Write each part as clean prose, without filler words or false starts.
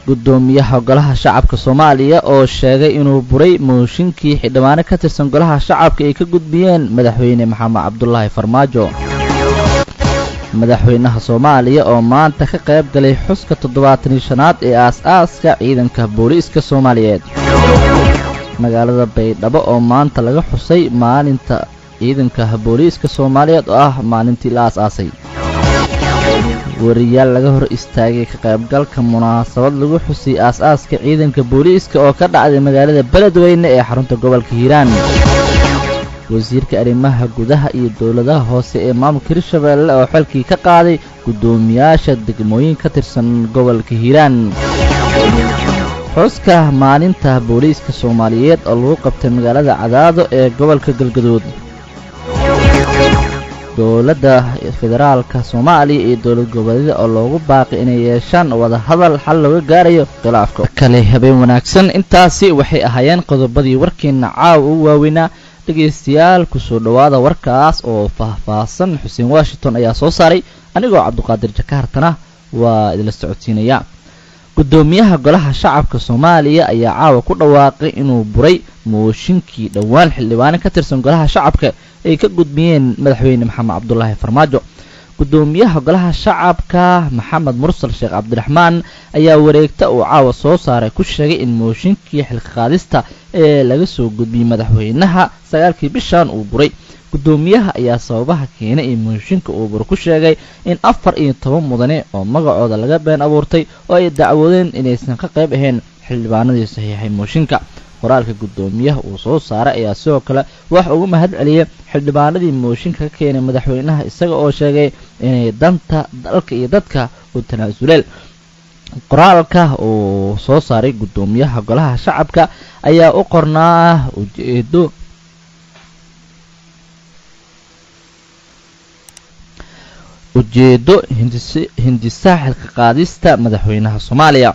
gudoomiyaha golaha shacabka Soomaaliya oo sheegay inuu buray mooshinkii xildhibaano ka tirsan golaha shacabka ay ka gudbiyeen madaxweyne Maxamed Cabdullaahi Farmaajo. madaxweynaha Soomaaliya oo maanta ka qayb galay xuska 75aad ee aas-aaska ciidanka booliiska Soomaaliyeed. magaalada Baydhabo oo maanta laga xusay maalinta ciidanka booliiska Soomaaliyeed oo ah maalintii la aas-aasay. wariyaal laga hor istaagay ka qaybgalka munaasabad lagu xusay aas-aaska ciidanka booliiska oo ka dhacday magaalada Beledweyne ee xarunta gobolka Hiiraan. wasiirka arrimaha gudaha iyo dawladaha hoose ee maamulka Hirshabelle oo xilkii ka qaaday gudoomiyaasha degmooyin ka tirsan gobolka Hiiraan. xuska maalinta booliiska Soomaaliyeed oo lagu qabtay magaalada Cadaado ee gobolka Galgaduud. dowladda federaalka Soomaaliya iyo dowlad goboleedyada oo loogu baaqay inay yeeshaan wada hadal xal looga gaarayo khilaafka. kale habeen wanaagsan intaasi waxay ahaayeen qodobadii warkeena caaw ugu waaweynaa. dhageystayaal ku soo dhawaada warkaas oo faahfaahsan. Xuseen Washington ayaa soo saaray anigoo Cabduqaadir Jakaartana waa idin socodsiinaya. gudoomiyaha golaha shacabka Soomaaliya ayaa caawa ku dhawaaqay inuu buray mooshinkii dhawaan xildhibaano ka tirsan golaha shacabka ay ka gudbiyeen madaxweyne Maxamed Cabdullaahi Farmaajo. gudoomiyaha golaha shacabka Maxamed Mursal Sheekh Cabdiraxmaan ayaa wareegta uu caawa soo saaray ku sheegay in mooshinkii xilka qaadista ee laga soo gudbiyay madaxweynaha 9kii bishan uu buray. gudoomiyaha ayaa sababaha keenay in mooshinka uu bur ku sheegay in 14 mudane oo magacooda laga been abuurtay oo ay dacwadeen inaysan ka qayb ahayn xildhibaanadii saxiixay mooshinka. qoraalka gudoomiyaha uu soo saaray ayaa sidoo kale wax ugu mahad celiyay xildhibaanadii mooshinka ka keenay madaxweynaha isaga oo sheegay inay danta dalka iyo dadka u tanaasuleen. qoraalka uu soo saaray gudoomiyaha golaha shacabka ayaa u qornaa ujeedo hindisa xilka qaadista madaxweynaha Soomaaliya.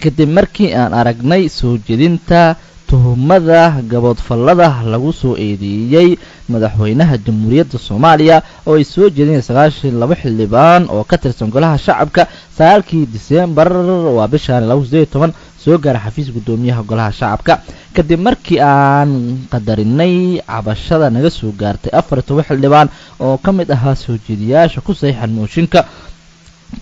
kadib markii aan aragnay soo jeedinta tuhumada gaboodfallada lagu soo eedeeyay madaxweynaha Jamhuuriyadda Soomaaliya oo ay soo jeedinayeen 92 xildhibaan oo ka tirsan golaha shacabka 9kii Diseembar waa bishan 2018 soo gaaray xafiis gudoomiyaha golaha shacabka. kadib markii aan qadarinay cabashada naga soo gaartay 14 xildhibaan oo ka mid ahaa soo jeediyaasha ku saxiixan mooshinka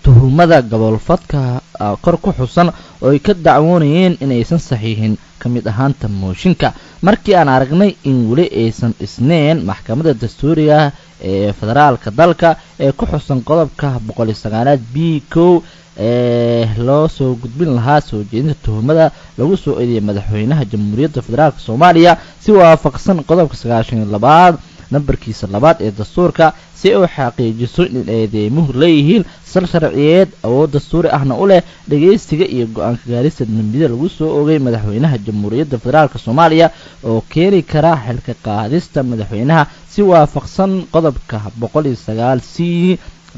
tuhumada gaboolfadka kor ku xusan oo ay ka dacwoonayeen inaysan saxiixin ka mid ahaanta mooshinka. markii aan aragnay in weli aysan isneen maxkamadda dastuuriga ee federaalka dalka ee ku xusan qodobka 109B1 ee loo soo gudbin lahaa soo jeedinta tuhumada lagu soo eedeeyay madaxweynaha Jamhuuriyadda Federaalka Soomaaliya si waafaqsan qodobka 92 nambarkiisa 2 ee dastuurka si uu xaqiijiso in eedeymuhu leeyihiin sal sharciyeed awood dastuuri ahna u leh dhageysiga iyo go'aan ka gaarista dambiyada lagu soo oogay madaxweynaha Jamhuuriyadda Federaalka Soomaaliya oo keeni kara xilka qaadista madaxweynaha si waafaqsan qodobka 109C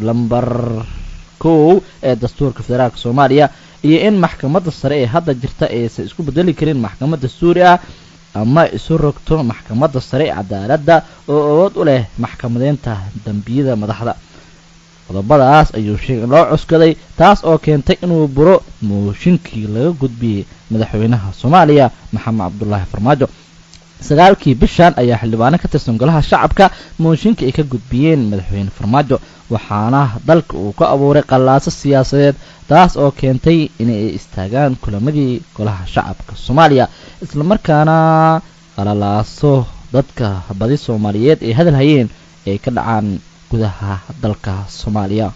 lambar 1 ee dastuurka federaalka Soomaaliya iyo in maxkamadda sare ee hadda jirta aysan isku bedeli karin maxkamadda dastuuri ah ama isu rogto maxkamadda sare ee cadaaladda oo awood u leh maxkamadeynta dambiyada madaxda. qodobadaas ayuu sheegay loo cuskaday taas oo keentay inuu buro mooshinkii laga gudbiyay madaxweynaha Soomaaliya Maxamed Cabdullaahi Farmaajo. 9kii bishan ayaa xildhibaano ka tirsan golaha shacabka mooshinka ay ka gudbiyeen madaxweyne Farmaajo waxaana dalka uu ka abuuray qalaaso siyaasadeed taas oo keentay inay istaagaan kulamadii golaha shacabka Soomaaliya isla markaana qalalaaso dadka badi Soomaaliyeed ee hadal hayeen ay ka dhacaan gudaha dalka Soomaaliya.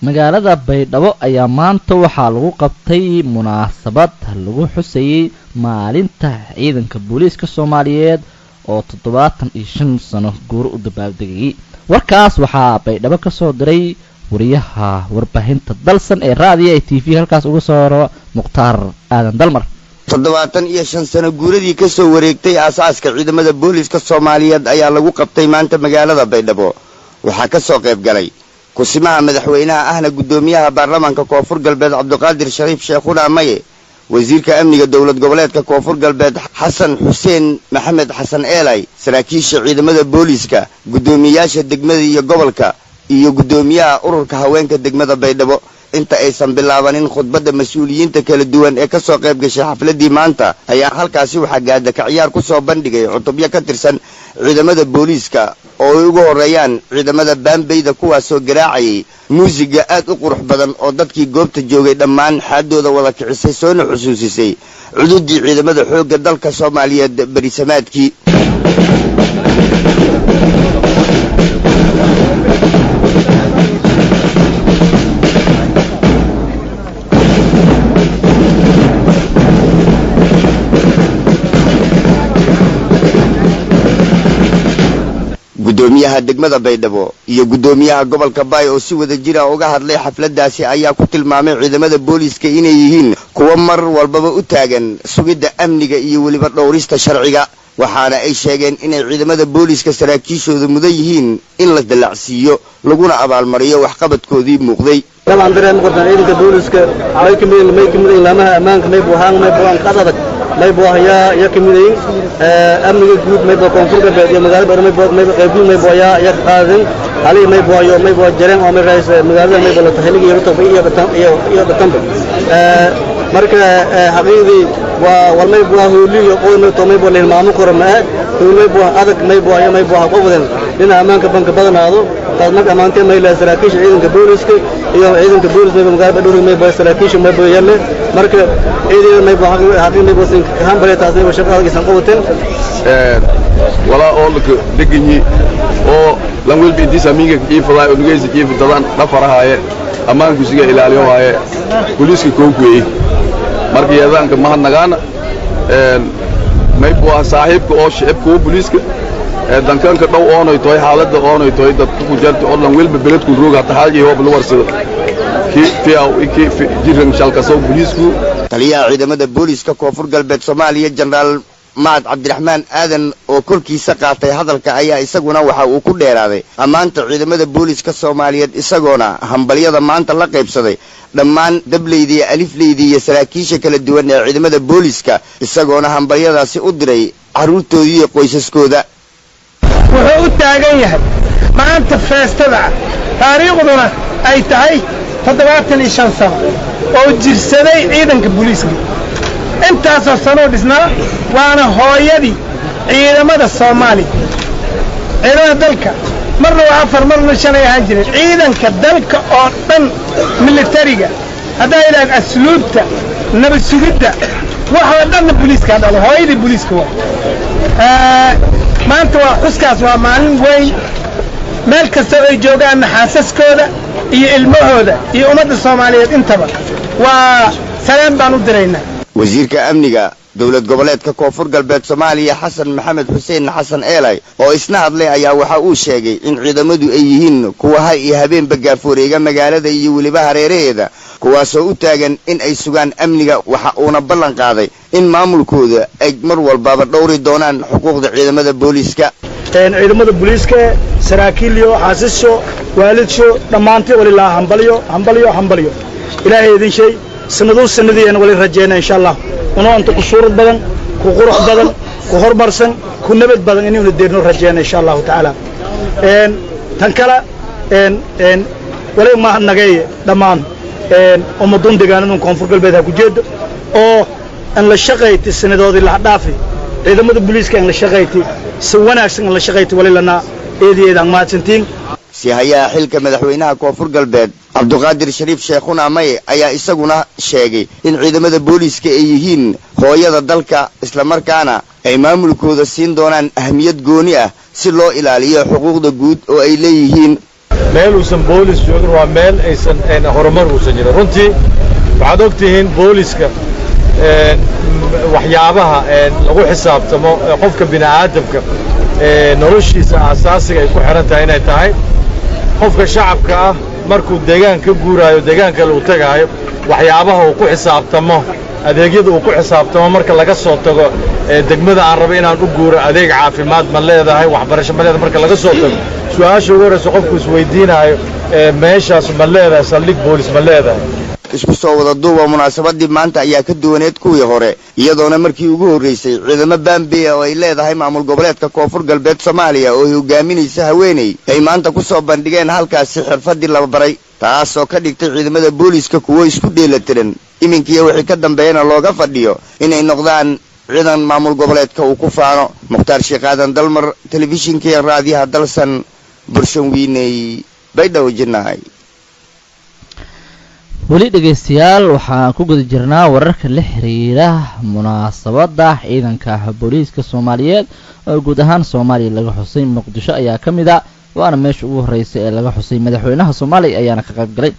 magaalada Baydhabo ayaa maanta waxaa lagu qabtay munaasabad lagu xusayay maalinta ciidanka booliiska Soomaaliyeed oo 75 sano guur u dabaaldegay. warkaas waxaa Baydhabo ka soo diray wariyaha warbaahinta dalsan ee raadiyo TV halkaas uga soo Muqtaar Aadan Dalmar. 75 sano guuradii ka soo wareegtay aasaaska ciidamada booliiska Soomaaliyeed ayaa lagu qabtay maanta magaalada Baydhabo. waxaa ka soo qayb galay kusimaha madaxweynaha ahna gudoomiyaha baarlamaanka Koonfur Galbeed Cabduqaadir Shariif Sheekhuuna Maye, wasiirka amniga dawlad goboleedka Koonfur Galbeed Xasan Xuseen Maxamed Xasan Eelay, saraakiisha ciidamada booliiska, gudoomiyaasha degmada iyo gobolka iyo gudoomiyaha ururka haweenka degmada Baydhabo inta aysan bilaabanin khudbadda mas'uuliyiinta kala duwan ee ka soo qayb gashay xafladii maanta ayaa halkaasi waxa gaada ka ciyaar ku soo bandhigay cutubyo ka tirsan ciidamada booliiska oo ay ugu horeeyaan ciidamada baambeyda kuwaasoo garaacayay muusiga aad u qurux badan oo dadkii goobta joogay dhammaan xaadooda wada kicisay soona xusuusisay cududii ciidamada xoogga dalka Soomaaliyeed barisamaadkii. gudoomiyaha degmada Baydhabo iyo gudoomiyaha gobolka Baay oo si wada jira uga hadlay xafladaasi ayaa ku tilmaamay ciidamada booliiska inay yihiin kuwa mar walba u taagan sugidda amniga iyo waliba dhowrista sharciga waxaana ay sheegeen inay ciidamada booliiska saraakiishooda mudan yihiin in la dalacsiiyo laguna abaalmariyo waxqabadkoodii muuqday طبعا درهم قدنا إيدك بوليسك ما يكمل لما أمانك ما يبوهان ما يبوهان قصدك ما يبوه يا كملين أمن الجود ما يبوه كونفور بعد يوم مغارب ما يبوه ما يبوه ما يبوه يا قاضي عليه ما يبوه يوم ما يبوه جريم أو ما رئيس مغارب ما يبوه تحليق يرتب يا بتم مركز حقيقي والما يبوه هولي يقول ما توم يبوه للمعمو كرماء ما يبوه هذاك ما يبوه يا ما يبوه قوة لنا أمانك بنك بدن هذا قادمك أمانتي ما يلا سراكيش إيدك بوليسك ciidanka booliska magaalada dhowr may baa saraakiisha may baa yalle marka ciidanka may baa hadii may baa han bare taasay shaqada san qabateen wala oo deganyi oo lan walba intiisa amiga iifada oo nugeysa iifadadan dhafarahaye amaanku siga ilaaliyo waaye booliska kookweey marka yadanka ma nagaana may baa saaxiibka oo shicibka booliska dankanka dhow oonay toy xaaladda oonay toy dadku ku jarto oo lan walba beledku rooga taxaji hoob lu warsado ki jiran shalka soo booliisku taliyaha ciidamada booliiska koonfur galbeed Soomaaliya Generaal Maad Cabdiraxmaan Aadan oo kulkiisa qaatay hadalka ayaa isaguna waxa uu ku dheeraaday amaanta ciidamada booliiska Soomaaliyeed isagoona hambaliyada maanta la qaybsaday dhammaan dableydii alifleydii iyo saraakiisha kala duwan ee ciidamada booliiska isagoona hambaliyadaasi u diray caruurtoodii iyo qoysaskooda wuxuu u taagan yahay maanta feestada taariikhduna ay tahay 75 sano oo jirsaday ciidanka booliiska intaasoo sano dhisnaa waana hooyadii ciidamada Soomaaliya ciidamada dalka marna waa 4 marna 5 ay ahaan jireen ciidanka dalka oo dhan militariga hadaa ilaa asluubta nabad sugidda waxa dhan booliiska dhalo hooyadii booliiska waa maanta waa xuskaas waa maalin weyn meel kasta ay joogaan xaasaskooda iyo ilmahooda iyo ummadda Soomaaliyeed intaba waa salaam baan u direynaa wasiirka amniga dawlad goboleedka koonfur galbeed Soomaaliya Xasan Maxamed Xuseen Xasan Eelay oo isna hadlay ayaa waxa uu sheegay in ciidamadu ay yihiin kuwa hay iyo habeenba gaafureega magaalada iyo waliba hareeraheeda kuwaasoo u taagan in ay sugaan amniga waxa uuna ballan qaaday in maamulkooda ay mar walba dhowri doonaan xuquuqda ciidamada booliiska ciidamada booliiska saraakiilyo xaasisho waalidsho dhamaantii walilah hambaliyo ilaahay idin shay sanadiyeen wali rajeena insha Allah una inta ku suurad badan ku qurux badan ku hormarsan ku nabad badan inuu deerno rajeena insha Allah taala tan kala wali ma nagay dhamaan ummadun deegaanada koonfur galbeed ku jeedo oo an la shaqeeyay sanadoodii la dhaafay ciidamada booliiska an la shaqeeyay si wanaagsan la shaqeeyay wali lana eedeedan maadsantiin si hayaa xilka madaxweynaha koonfur galbeed Cabduqaadir Shariif Sheekhuna May ayaa isaguna sheegay in ciidamada booliiska ay yihiin hooyada dalka isla markaana ay maamulkooda siin doonaan ahmiyad gooni ah si loo ilaaliyo xuquuqda guud oo ay leeyihiin meel uusan booliis joogin waa meel aysan horumar uusan jirin runtii waxaad ogtihiin booliiska waxyaabaha lagu xisaabtamo qofka bini'aadamka noloshiisa asaasiga ay ku xiran tahay inay tahay qofka shacabka ah markuu deegaan ka guuraayo deegaanka uu tagaayo waxyaabaha uu ku xisaabtamo adeegyada uu ku xisaabtamo marka laga soo tago degmada aan rabo inaan u guuro adeeg caafimaad ma leedahay waxbarasho ma leedahay marka laga soo tago su'aasha ugu horeysa qofku isweydiinayo meeshaas ma leedahay saldhig boolis ma leedahay isku soo wada duuba munaasabadii maanta ayaa ka duwaneed kuwii hore iyadoona markii ugu horeysay ciidamo Baambey oo ay leedahay maamul goboleedka koonfur galbeed Soomaaliya oo hogaaminaysa haweeney ay maanta ku soo bandhigeen halkaas xirfadii la baray taasoo ka dhigtay ciidamada booliiska kuwo isku dheelatiran iminkiiyo wixii ka dambeeyana looga fadhiyo inay noqdaan ciidan maamul goboleedka uu ku faano. Mukhtaar Sheekh Aadan Dalmar, telefishinka iyo raadiyaha Dalsan, Burshawiiney, Baydhabo Jinaay. weli dhageystayaal waxaan ku guda jirnaa wararka la xiriira munaasabada ciidanka booliiska Soomaaliyeed oo guud ahaan Soomaaliya laga xusay. Muqdisho ayaa ka mid ah waana meesha ugu horeysay ee laga xusay. madaxweynaha Soomaaliya ayaana ka qayb galay.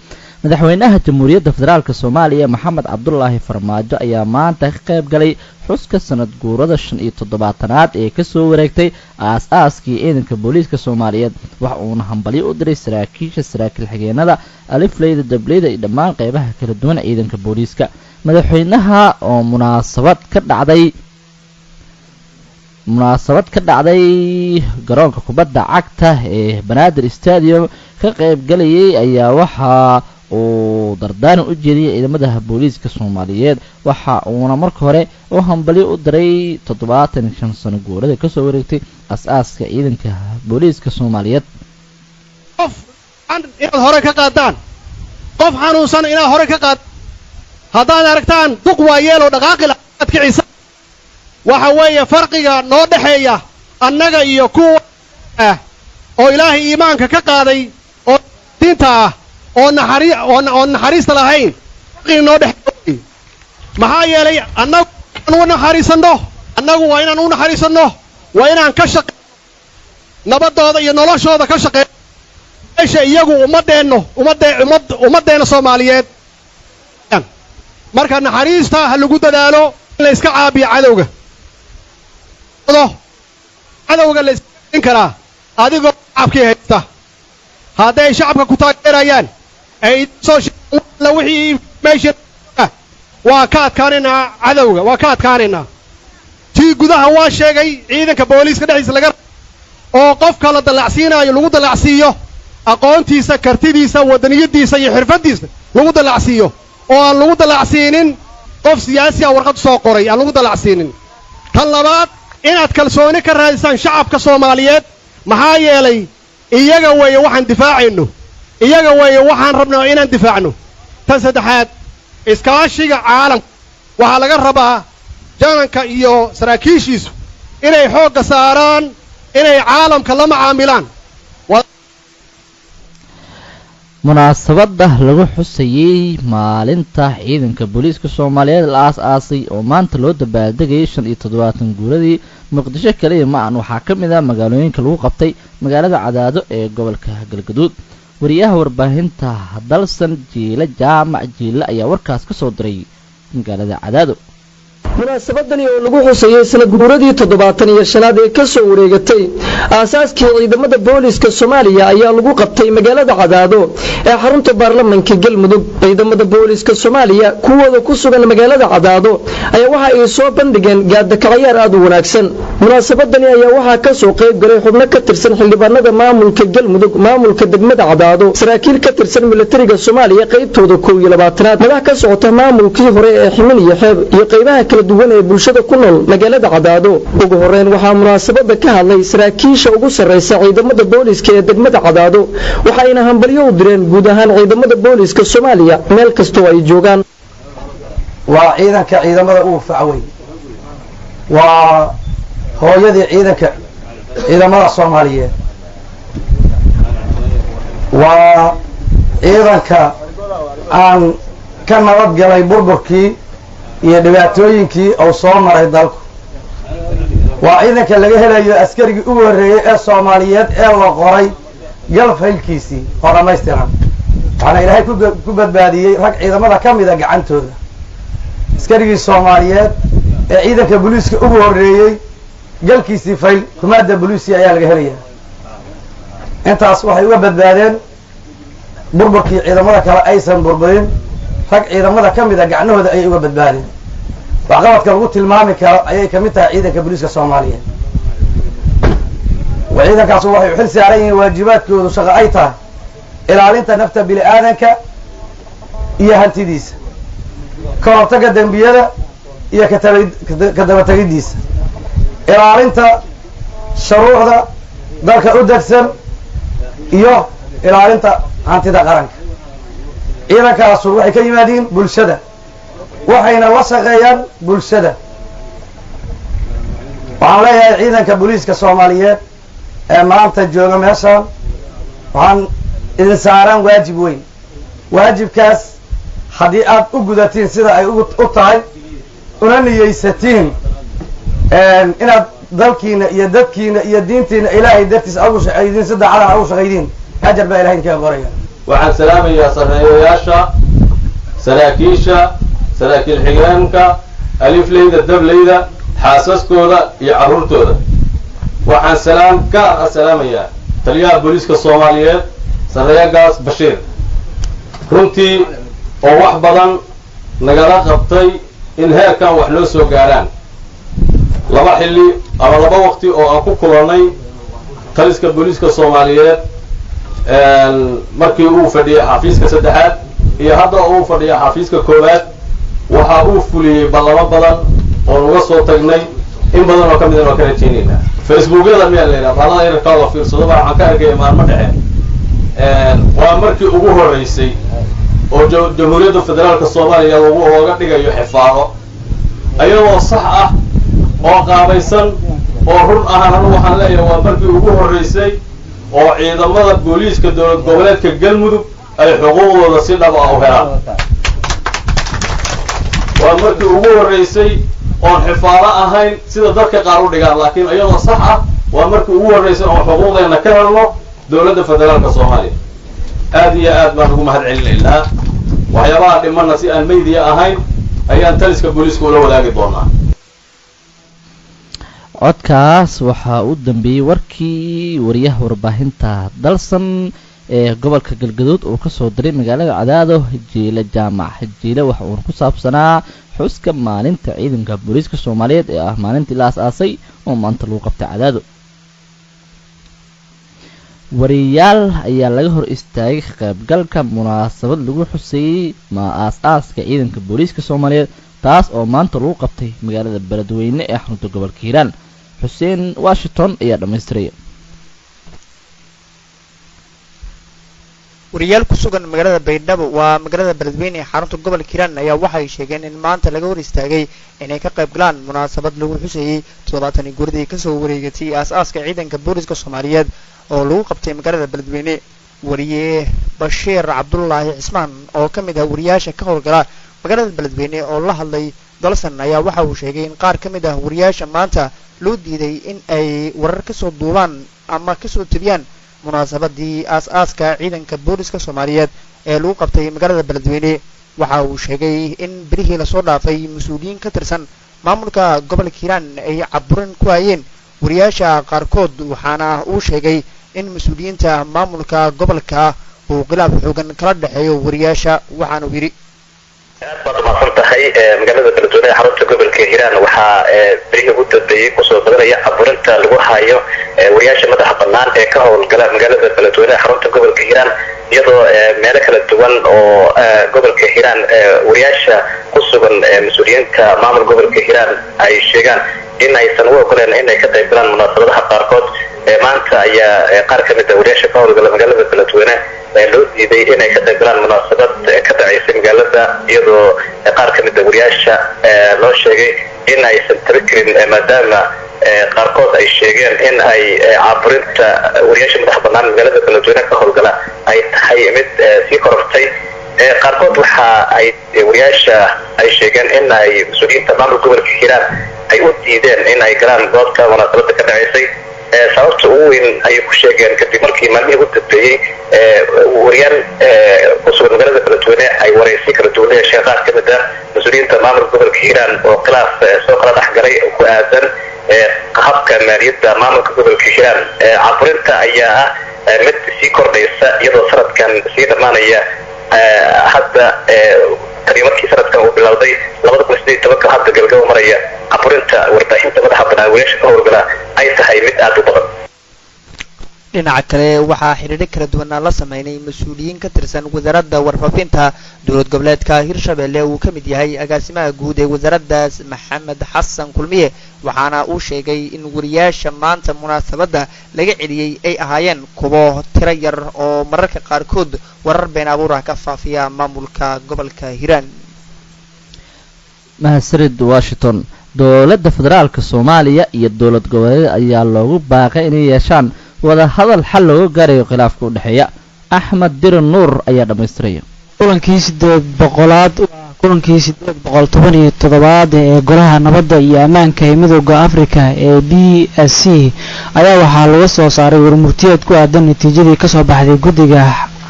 madaxweynaha Jamhuuriyadda Federaalka Soomaaliya Maxamed Cabdullaahi Farmaajo ayaa maanta ka qayb galay xuska sanad guurada 75aad ee ka soo wareegtay aas-aaskii ciidanka booliiska Soomaaliyeed. waxa uu hambalyo u diray saraakiisha saraakiil xigeenada alifleyda dableyda iyo dhammaan qaybaha kala duwan ciidanka booliiska. madaxweynaha oo munaasabad ka dhacday garoonka kubadda cagta ee Banaadir Stadium ka qayb galayay ayaa waxa uu dardaan u jeediyay ciidamada booliiska Soomaaliyeed. waxa uuna marka hore u hambalyo u diray 75 sano guurada ka soo wareegtay aas-aaska ciidanka booliiska Soomaaliyeed. qof inaad hore ka qaadaan, qof xanuunsan inaad hore ka qaad, haddaan aragtaan duq waayeel oo dhaqaaqi lahaad kiciisa. waxa weeye farqiga noo dhaxeeya annaga iyo kuwa oo ilaahay iimaanka ka qaaday oo diinta ah oo naxariista lahayn. farqiga noo dhaxeeya maxaa yeelay annagu waa inaan u naxariisanno, waa inaan ka shaqeeyo nabadooda iyo noloshooda ka shaqeeyo meesha iyagu ummadeenna Soomaaliyeed. marka naxariista ha lagu dadaalo in la iska caabiyo cadowga la iska karaa adigoo shacabkii haysta. hadday shacabka ku taageerayaan ay soo sheegaan wixii meesha waa ka adkaanaynaa cadowga, waa ka adkaanaynaa. tii gudaha waa sheegay ciidanka booliiska dhexdiisa laga oo qofka la dalacsiinayo lagu dalacsiiyo aqoontiisa, kartidiisa, wadaniyadiisa iyo xirfadiisa lagu dalacsiiyo oo aan lagu dalacsiinin qof siyaasi ah warqad soo qoray, aan lagu dalacsiinin. tan labaad inaad kalsooni ka raadisaan shacabka Soomaaliyeed, maxaa yeelay iyaga weeye waxaan difaacayno, iyaga weeye waxaan rabnaa inaan difaacno. tan saddexaad iskaashiga caalamka waxaa laga rabaa jananka iyo saraakiishiisu inay xoogga saaraan inay caalamka la macaamilaan. munaasabada lagu xusayay maalinta ciidanka booliiska Soomaaliyeed la aas-aasay oo maanta loo dabaaldegay 75 guuradii Muqdisho kaliya ma aan waxaa ka mid ah magaalooyinka lagu qabtay magaalada Cadaado ee gobolka Galgaduud. wariyaha warbaahinta Dalsan Jiile Jaamac Jiile ayaa warkaas ka soo diray magaalada Cadaado. munaasabadani oo lagu xusayay sanad guuradii 75aad ee ka soo wareegatay aasaaskii ciidamada booliiska Soomaaliya ayaa lagu qabtay magaalada Cadaado ee xarunta baarlamaanka Galmudug. ciidamada booliiska Soomaaliya kuwooda ku sugan magaalada Cadaado ayaa waxa ay soo bandhigeen gaadakacayaar aad u wanaagsan. munaasabadani ayaa waxa ka soo qayb galay xubno ka tirsan xildhibaanada maamulka Galmudug, maamulka degmada Cadaado, saraakiil ka tirsan militariga Soomaaliya qaybtooda 12aad, madax ka socota maamulkii hore ee Ximin iyo Xeeb iyo qaybaha kala duwan ee bulshada ku nool magaalada Cadaado. ugu horeyn waxaa munaasabada ka hadlay saraakiisha ugu sareysa ciidamada booliiska ee degmada Cadaado, waxayna hambalyo u direen guud ahaan ciidamada booliiska Soomaaliya meel kasta oo ay joogaan. waa ciidamada ugu facweyn, waa hooyadii ciidamada Soomaaliyeed, waa ciidanka aan ka nabad galay burburkii iyo dhibaatooyinkii oo soo maray dalku. waa ciidanka laga helayo askarigii ugu horeeyay ee Soomaaliyeed ee la qoray galfaylkiisii oo dhammaystiran. waxaana ilaahay ku badbaadiyey rag ciidamada ka mida gacantooda. askarigii Soomaaliyeed ee ciidanka booliiska ugu horeeyay galkiisii fayl kumaada booliiska ayaa laga helayaa. intaas waxay uga badbaadeen burburkii ciidamada kale aysan burburin. rag ciidamada ka mida gacnahooda ayay uga badbaadeen. waxqabadka lagu tilmaami karo ayay ka mid tahay ciidanka booliiska Soomaaliyeed. ciidankaas waxay u xil saaran yihiin waajibaadkoodu shaqo ay tahay ilaalinta nafta bini'aadanka iyo hantidiisa, ka hortagga dembiyada iyo ka dabategidiisa, ilaalinta shuruucda dalka u degsan iyo ilaalinta hantida qaranka. ciidankaasu waxay ka yimaadiin bulshada waxayna la shaqeeyaan bulshada waxaan leeyahay ciidanka booliiska soomaaliyeed ee maanta jooga meeshaan waxaan idin saaraan waajib weyn waajibkaas haddii aad u gudatiin sida ay u tahay una niyeysatiin inaad dalkiina iyo dadkiina iyo diintiina ilaahay dartiis ugu shaqaydiin si daacada ugu shaqaydiin ajar baa ilahay inkaga qoraya waxaan salaamayaa sarreeyayaasha saraakiisha saraakiil xigeenka alifleyda dableyda xaasaskooda iyo carruurtooda waxaan salaam gaar ah salaamayaa taliyaha booliiska soomaaliyeed sarreeyagaas bashiir runtii oo wax badan nagala qabtay in heerkan wax loo soo gaaraan laba xilli ama laba waqti oo aan ku kulannay taliska booliiska soomaaliyeed markii uu fadhiyay xafiiska saddexaad iyo hadda uu fadhiya xafiiska koowaad waxa uu fuliyey ballamo badan oo nuga soo tagnay in badan oo ka mid waa ka rajaynaynaa facebookyada miyaa la yidhaha baalada yarkaa la fiirsado waxaan ka arkaya maalmo dhexe waa markii ugu horreysay oo jamhuuriyadda federaalka soomaaliya looga dhigayo xifaado ayadoo sax ah oo qaabaysan oo run ahaan anu waxaan leeyahay waa markii ugu horreysay oo ciidamada booliiska dowlad goboleedka galmudug ay xuquuqdooda si dhab ah u helaan waa markii ugu horreysay oon xifaado ahayn sida dadka qaar u dhigaan laakiin iyadoo sax ah waa markii ugu horreysay oon xuquuqdeenna ka helno dowladda federaalka soomaaliya aad iyo aad baan ugu mahad celinaynaa waxyaabaha dhimanna si aan maydiya ahayn ayaan taliska booliiska ula wadaagi doonaa codkaas waxaa u dambeeyey warkii wariyaha warbaahinta dalsan ee gobolka galgaduud uu ka soo diray magaalada cadaado jiile jaamac jiile waxa uuna ku saabsanaa xuska maalinta ciidanka booliiska soomaaliyeed ee ah maalintii la aas-aasay oo maanta lagu qabtay cadaado wariyaal ayaa laga hor istaagay ka qaybgalka munaasabad lagu xuseeyey aas-aaska ciidanka booliiska soomaaliyeed taas oo maanta lagu qabtay magaalada beledweyne ee xarunta gobolka hiiraan xuseen washington ayaa dhammaystiraya wariyaal ku sugan magaalada baydhabo waa magaalada beledweyne ee xarunta gobolka hiiraan ayaa waxay sheegeen in maanta laga hor istaagay inay ka qayb galaan munaasabad lagu xuseeyey 70 guuridii kasoo wareegatay aas-aaska ciidanka booliiska soomaaliyeed oo lagu qabtay magaalada beledweyne wariye bashiir cabdullaahi cismaan oo ka mid ah wariyaasha ka howlgala magaalada beledweyne oo la hadlay dalsan ayaa waxa uu sheegay in qaar ka mid ah wariyaasha maanta loo diiday in ay warar kasoo duubaan ama kasoo tebiyaan munaasabadii aas-aaska ciidanka booliiska soomaaliyeed ee lagu qabtay magaalada beledweyne waxa uu sheegay in birihii lasoo dhaafay mas-uuliyiin ka tirsan maamulka gobolka hiiraan ay caburin ku hayeen wariyaasha qaarkood waxaana uu sheegay in mas-uuliyiinta maamulka gobolka uu khilaaf xoogan kala dhexeeyo wariyaasha waxaana uu yidhi aad baad umahadsan tahay magaalada beledweyne ee xarunta gobolka hiiraan waxaa berihii ugu dambeeyey kusoo badanaya caburinta lagu hayo wariyaasha madaxa bannaan ee ka howlgala magaalada beledweyne ee xarunta gobolka hiiraan iyadoo meelo kala duwan oo gobolka hiiraan wariyaasha ku sugan mas-uuliyiinta maamul gobolka hiiraan ay sheegaan in aysan u ogoleen inay ka qayb galaan munaasabadaha qaarkood maanta ayaa qaar ka mid ah wariyaasha ka howlgala magaalada beledweyne loo diiday inay ka qayb galaan munaasabad ka dhacaysay magaalada iyadoo qaar ka mid ah wariyaasha loo sheegay in aysan tabi karin maadaama qaarkood ay sheegeen in ay caburinta wariyaasha madaxa bannaan magaalada beledweyne ka howlgala ay tahay mid sii korortay qaarkood waxa ay wariyaasha ay sheegeen in ay mas-uuliyiinta maamul gobolka hiiraan ay u diideen in ay galaan goobta munaasabada ka dhacaysay sababta ugu weyn ayay ku sheegeen kadib markii maalmihii ugu dambeeyey wariyaal ku sugan magaalada beledweyne ay waraysi kala duwan yeesheen qaar ka mid ah mas-uuliyiinta maamul gobolka hiiraan oo khilaaf soo kala dhexgalay ku aadan habka maaliyadda maamulka gobolka hiiraan caburinta ayaa ah mid sii kordhaysa iyadoo sanadkan sii dhammaanaya hadda tani markii sanadkan uu bilowday 2018 hadda galgabo maraya caburinta warbaahinta madaxa bannaan wariyaasha ka howlgala ay tahay mid aad u badan dhinaca kale waxaa xiriiro kala duwanaa la sameynay mas-uuliyiin ka tirsan wasaaradda warfaafinta dowlad goboleedka hirshabelle uu ka mid yahay agaasimaha guud ee wasaaraddaas maxamed xasan kulmiye waxaana uu sheegay in wariyaasha maanta munaasabadda laga celiyey ay ahaayeen kuwo tiro yar oo mararka qaarkood warar been abuur ah ka faafiya maamulka gobolka hiiraan. mahadsanid washington. dowladda federaalka soomaaliya iyo dowlad goboleed ayaa loogu baaqay inay yeeshaan wada hadal xal looga gaarayo khilaafka u dhexeeya. axmed dirin nuur ayaa dhammaystiraya. kulankii 817 ee golaha nabadda iyo ammaanka ee midowda Afrika ee BSC ayaa waxaa laga soo saaray warmurtiyeed ku aadan natiijadii ka soo baxday guddiga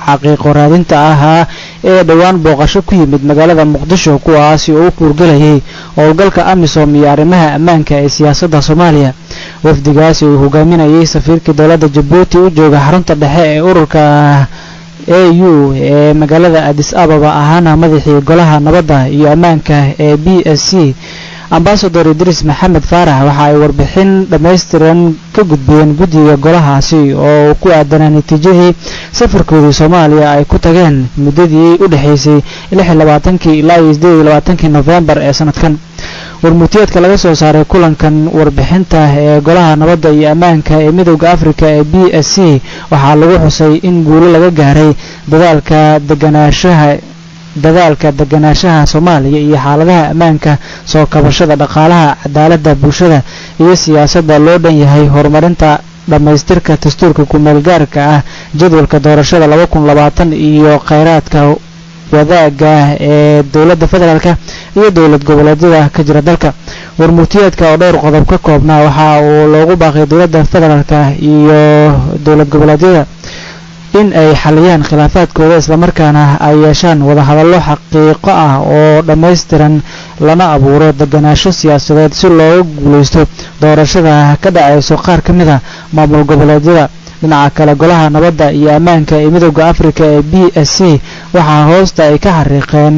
xaqiiqo raadinta ahaa ee dhawaan booqasho ku yimid magaalada Muqdisho kuwaasi oo u kuurgalayay howlgalka AMISOM iyo arrimaha ammaanka ee siyaasadda Soomaaliya. wafdigaasi uu hogaaminayay safiirka dowladda Djibouti u jooga xarunta dhexe ee ururka AU ee magaalada Addis Ababa ahaana madaxii golaha nabadda iyo ammaanka ee BSC Ambassador Idris Maxamed Faarax waxa ay warbixin dhameystiran ka gudbiyeen guddiga golahaasi oo ku aadan natiijadii safarkoodii Soomaaliya ay ku tageen muddadii u dhaxaysay 26 ilaa 28 November ee sanadkan. warmurtiyeedka laga soo saaray kulankan warbixinta ee golaha nabadda iyo ammaanka ee midowda Afrika ee BSC waxaa lagu xusay in guulo laga gaaray dadaalka deganaanshaha Soomaaliya iyo xaaladaha ammaanka soo kabashada dhaqaalaha cadaaladda bulshada iyo siyaasadda loo dhan yahay horumarinta dhamaystirka dastuurka ku meel gaarka ah jadwalka doorashada 2020 iyo kheyraadka wadaaga ee dowladda federaalka iyo dowlad goboleedyada ka jira dalka. warmurtiyeedka oo dhowr qodob ka koobnaa waxa uu loogu baaqay dowladda federaalka iyo dowlad goboleedyada in ay xaliyaan khilaafaadkooda isla markaana ay yeeshaan wada hadallo xaqiiqo ah oo dhameystiran lana abuuro deganaansho siyaasadeed si looga guuleysto doorashada ka dhacayso qaar ka mid ah maamul goboleedyada. dhinaca kale golaha nabadda iyo ammaanka ee midowda Afrika ee BSC waxaa hoosta ay ka xariiqeen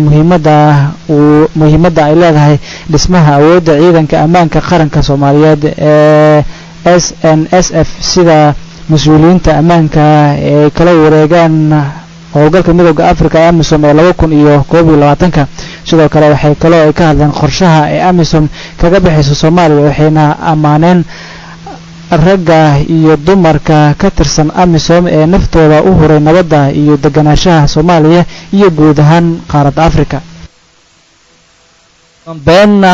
muhiimadda ay leedahay dhismaha awoodda ciidanka ammaanka qaranka Soomaaliyeed ee SNSF sida mas-uuliyiinta ammaanka ee kala wareegaan howlgalka midowda Afrika ee AMISOM ee 2021 sidoo kale waxay kaloo ay ka hadleen qorshaha ee AMISOM kaga bixayso Soomaaliya waxayna ammaaneen ragga iyo dumarka ka tirsan AMISOM ee naftooda u huray nabadda iyo deganaanshaha Soomaaliya iyo guud ahaan qaaradda Afrika. dambeena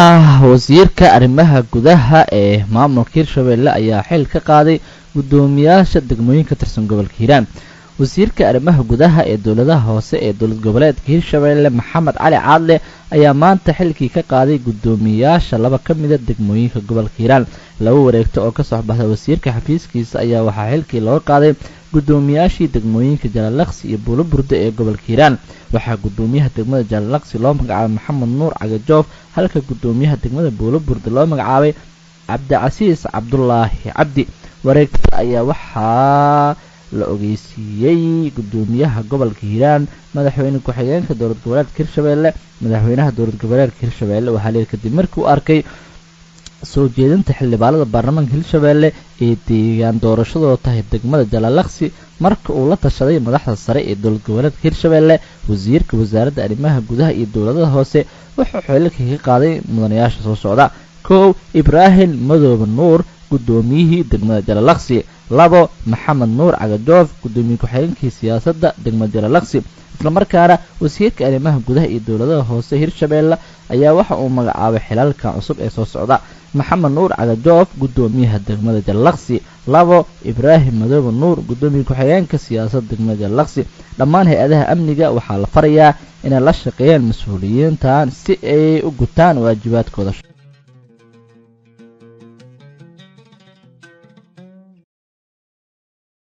wasiirka arrimaha gudaha ee maamulka Hirshabelle ayaa xil ka qaaday gudoomiyaasha degmooyinka tirsan gobolka Hiiraan. wasiirka arrimaha gudaha ee dowladaha hoose ee dowlad goboleedka Hirshabelle Maxamed Cali Caadle ayaa maanta xilkii ka qaaday gudoomiyaasha laba ka mid ah degmooyinka gobolka Hiiraan. laba wareegto oo ka soo baxday wasiirka xafiiskiisa ayaa waxaa xilkii loo qaaday gudoomiyaashii degmooyinka Jalalaqsi iyo Buulaburde ee gobolka Hiiraan. waxaa gudoomiyaha degmada Jalalaqsi loo magacaabay Maxamed Nuur Cagajoof halka gudoomiyaha degmada Buulaburde loo magacaabay Cabdicasiis Cabdullaahi Cabdi. wareegtada ayaa waxaa la ogeysiiyey gudoomiyaha gobolka Hiiraan madaxweyne ku-xigeenka dowlad goboleedka Hirshabelle madaxweynaha dowlad goboleedka Hirshabelle waxaa leeyahay kadib markii uu arkay soo jeedinta xildhibaanada baarlamaanka Hirshabelle ee deegaan doorashadooda tahay degmada Jalalaqsi marka uu la tashaday madaxda sare ee dowlad goboleedka Hirshabelle. wasiirka wasaaradda arrimaha gudaha iyo dowladaha hoose wuxuu xilka ka qaaday mudanayaasha soo socda. 1 Ibraahim Madoobe Nuur gudoomiyihii degmada Jalalaqsi. 2 Maxamed Nuur Cagajoof gudoomiye ku-xigeenkii siyaasadda degmada Jalalaqsi. isla markaana wasiirka arrimaha gudaha iyo dowladaha hoose Hirshabelle ayaa waxa uu magacaabay xilalka cusub ee soo socda. Maxamed Nuur Cagajoof gudoomiyaha degmada Jalalaqsi. 2 Ibraahim Madoobe Nuur gudoomiye ku-xigeenka siyaasadda degmada Jalalaqsi. dhammaan hay'adaha amniga waxaa la farayaa inay la shaqeeyaan mas'uuliyiintan si ay u gutaan waajibaadkooda.